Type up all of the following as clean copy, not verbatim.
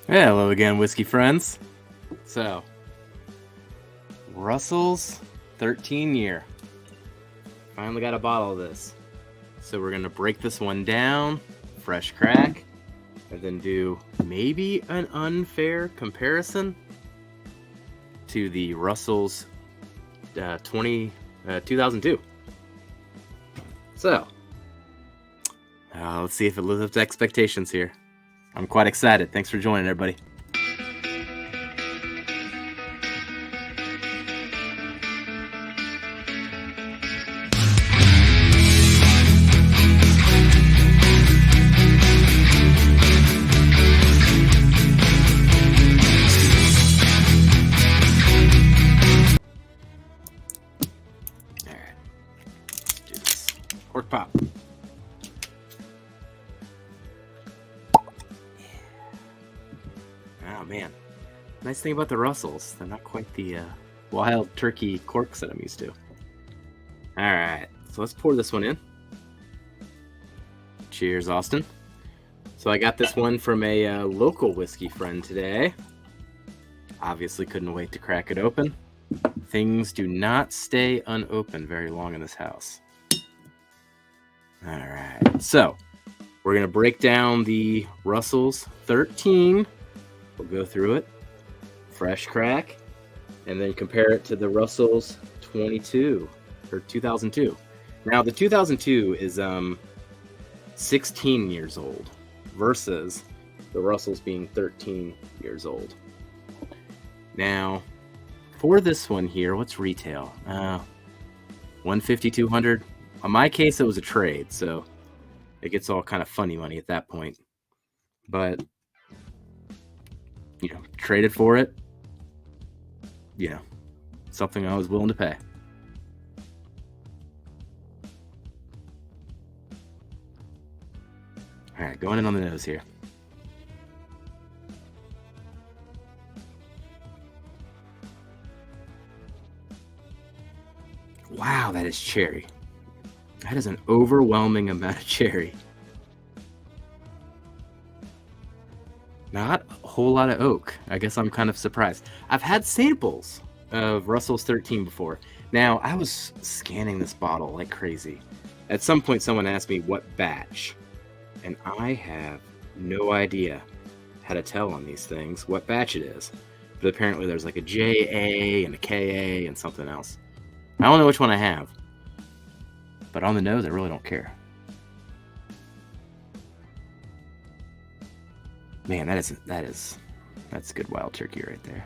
Hello again, whiskey friends. So, Russell's 13 year. Finally got a bottle of this. So we're gonna break this one down, fresh crack, and then do maybe an unfair comparison to the Russell's 2002. So, let's see if it lives up to expectations here. I'm quite excited. Thanks for joining, everybody. All right, let's do this. Cork pop. Oh man, nice thing about the Russells, they're not quite the wild turkey corks that I'm used to. All right, so let's pour this one in. Cheers, Austin. So I got this one from a local whiskey friend today. Obviously couldn't wait to crack it open. Things do not stay unopened very long in this house. All right, so we're gonna break down the Russell's 13. We'll go through it, fresh crack, and then compare it to the Russell's 22 or 2002. Now the 2002 is 16 years old versus the Russell's being 13 years old. Now for this one here, what's retail? 150, 200. In my case, it was a trade, so it gets all kind of funny money at that point. But traded for it, something I was willing to pay. All right, going in on the nose here. Wow, that is cherry. That is an overwhelming amount of cherry. Not a whole lot of oak. I guess I'm kind of surprised. I've had samples of Russell's 13 before. Now, I was scanning this bottle like crazy. At some point, someone asked me what batch, and I have no idea how to tell on these things what batch it is. But apparently there's like a JA and a KA and something else. I don't know which one I have. But on the nose, I really don't care. Man, that's good wild turkey right there.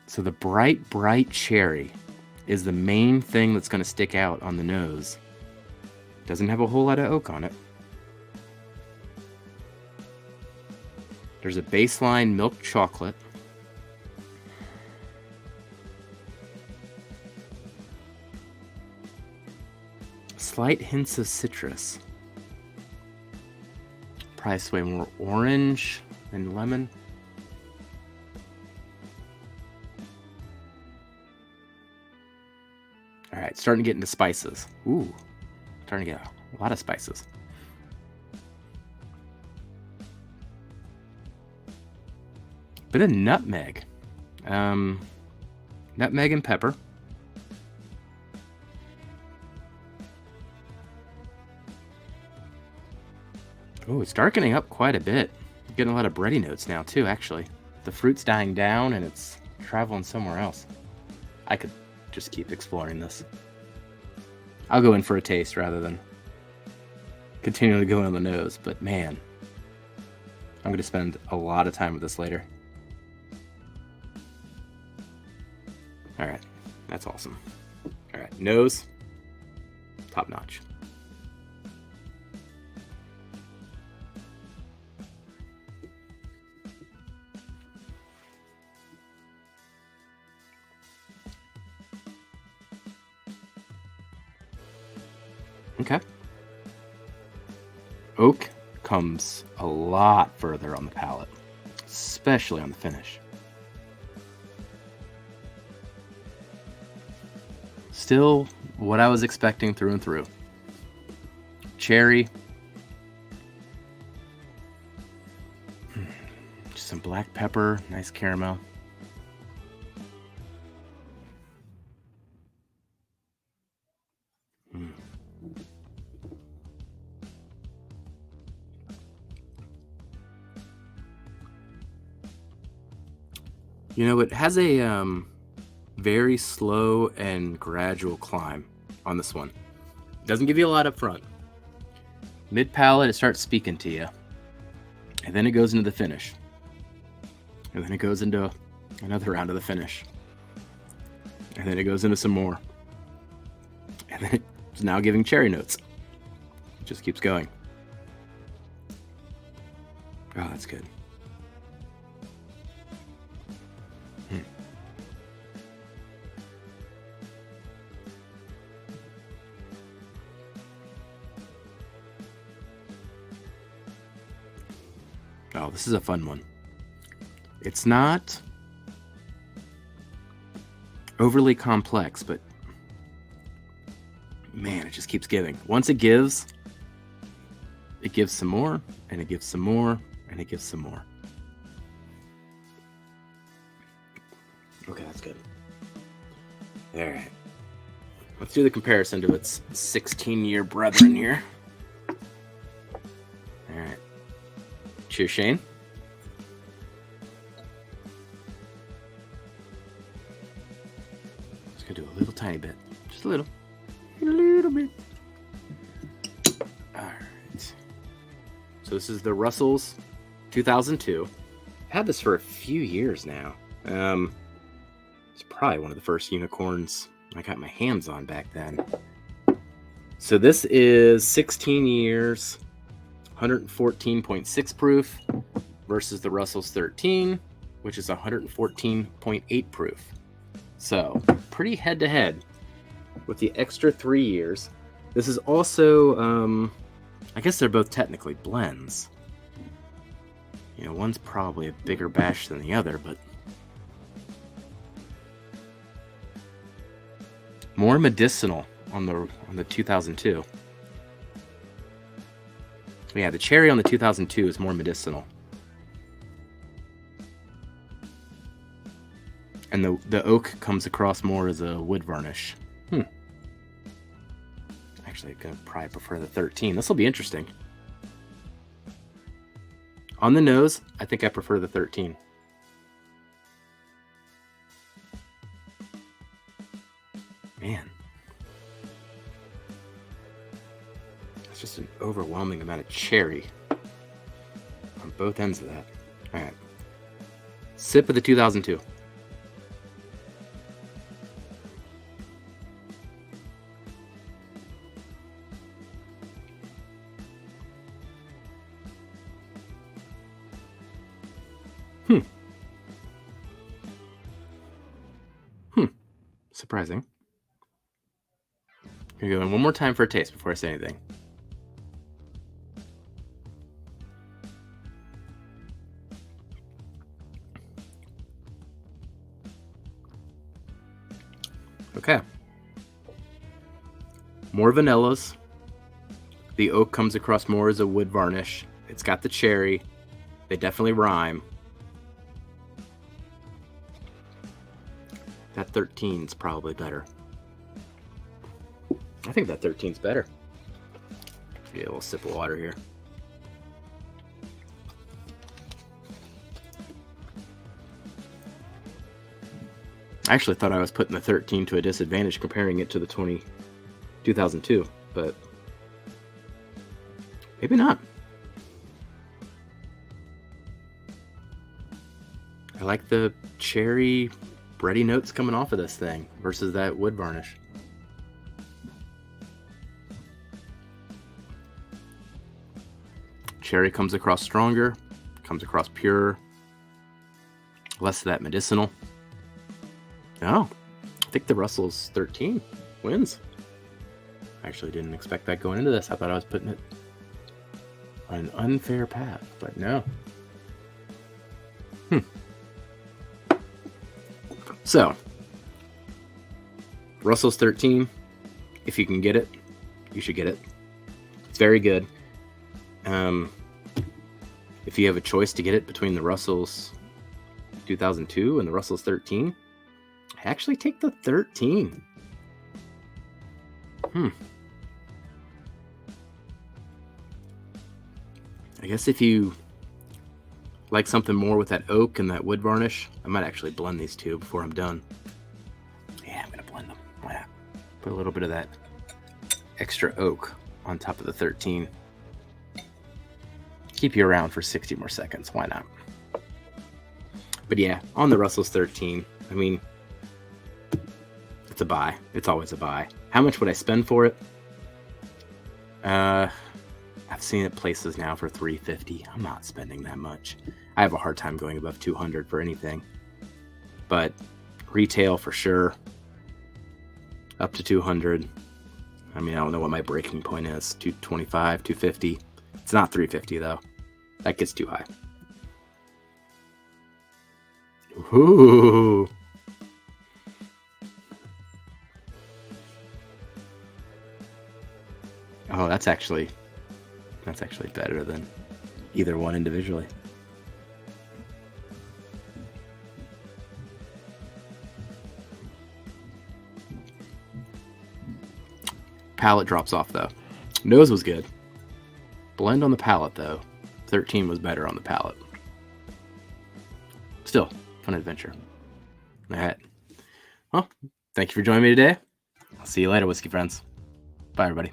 So the bright cherry is the main thing that's going to stick out on the nose. Doesn't have a whole lot of oak on it. There's a baseline milk chocolate. Slight hints of citrus. Probably sway more orange than lemon. All right, starting to get into spices. Ooh, starting to get a lot of spices. Bit of nutmeg. Nutmeg and pepper. Oh, it's darkening up quite a bit. Getting a lot of bready notes now too, actually. The fruit's dying down and it's traveling somewhere else. I could just keep exploring this. I'll go in for a taste rather than continuing to go in on the nose, but man, I'm going to spend a lot of time with this later. All right, that's awesome. All right, nose, top notch. Okay. Oak comes a lot further on the palate, especially on the finish. Still what I was expecting through and through. cherry. Just some black pepper, nice caramel. You know, it has a very slow and gradual climb on this one. Doesn't give you a lot up front. Mid palate, it starts speaking to you. And then it goes into the finish. And then it goes into another round of the finish. And then it goes into some more. And then it's now giving cherry notes. It just keeps going. Oh, that's good. Oh, this is a fun one. It's not overly complex, but man, it just keeps giving. Once it gives some more, and it gives some more, and it gives some more. Okay, that's good. All right. Let's do the comparison to its 16-year brethren here. All right. Cheers, Shane. Just gonna do a little tiny bit. Just a little. A little bit. Alright. So this is the Russell's 2002. I've had this for a few years now. It's probably one of the first unicorns I got my hands on back then. So this is 16 years, 114.6 proof versus the Russell's 13, which is 114.8 proof. So pretty head to head with the extra 3 years. This is also, I guess they're both technically blends. You know, one's probably a bigger batch than the other, but more medicinal on the 2002. Yeah, the cherry on the 2002 is more medicinal. And the oak comes across more as a wood varnish. Actually, I'm gonna probably prefer the 13. This will be interesting. On the nose, I think I prefer the 13. Man. It's just an overwhelming amount of cherry on both ends of that. All right. Sip of the 2002. Surprising. I'm gonna go in one more time for a taste before I say anything. Okay. More vanillas. The oak comes across more as a wood varnish. It's got the cherry. They definitely rhyme. That 13's probably better. I think that 13's better. Get a little sip of water here. I actually thought I was putting the 13 to a disadvantage comparing it to the 2002, but maybe not. I like the cherry bready notes coming off of this thing versus that wood varnish. Cherry comes across stronger, comes across pure, less of that medicinal. Oh, I think the Russell's 13 wins. I actually didn't expect that going into this. I thought I was putting it on an unfair path, but no. So, Russell's 13, if you can get it, you should get it. It's very good. If you have a choice to get it between the Russells 2002 and the Russells 13, I actually take the 13. I guess if you like something more with that oak and that wood varnish, I might actually blend these two before I'm done. Yeah, I'm gonna blend them. Why not? Put a little bit of that extra oak on top of the 13. Keep you around for 60 more seconds. Why not? But yeah, on the Russells 13, I mean, it's a buy. It's always a buy. How much would I spend for it? I've seen it places now for $350. I'm not spending that much. I have a hard time going above $200 for anything. But retail for sure. Up to $200. I mean, I don't know what my breaking point is. $225, $250. It's not $350 though. That gets too high. Ooh. Oh, that's actually better than either one individually. Palate drops off though. Nose was good. Blend on the palate though. 13 was better on the palate. Still, fun adventure. All right. Well, thank you for joining me today. I'll see you later, whiskey friends. Bye, everybody.